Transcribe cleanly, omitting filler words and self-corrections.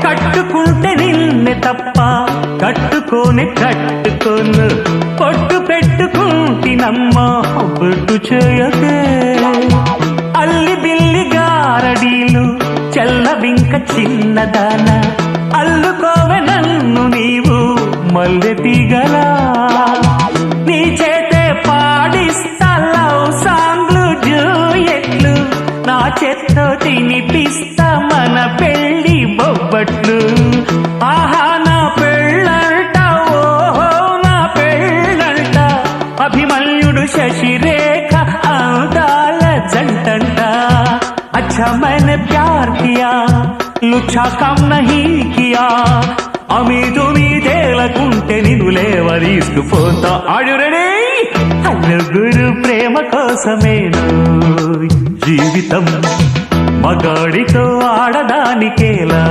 కట్టుకుంటే నిన్నే తప్ప కట్టుకోను పొట్టు పెట్టుకుంటినమ్మా బొట్టు చేయకే అల్లి బిల్లి గారడీలు చల్లవింక చిన్నదాన అల్లుకోవె నన్ను నీవు మల్లె తీగలా నీ చేతే పాడిస్తా లవ్ సాంగ్లు జూయెట్లు నా చేత్తో తినిపిస్తా మన పెళ్లి బొబ్బట్లు ఆహా నా పెళ్ళంట ఓహో నా పెళ్ళంట అభిమన్యుడు శశిరేఖ అందాల జంటంట अच्छा मैंने प्यार किया लुच्छा काम नहीं किया अमीदु మీదేలకుంటే నిన్ను లేవరీసుకుపోతా ఆడు రెడీ నలుగురు ప్రేమ కోసమేను జీవితం మగాడితో ఆడదానికేలా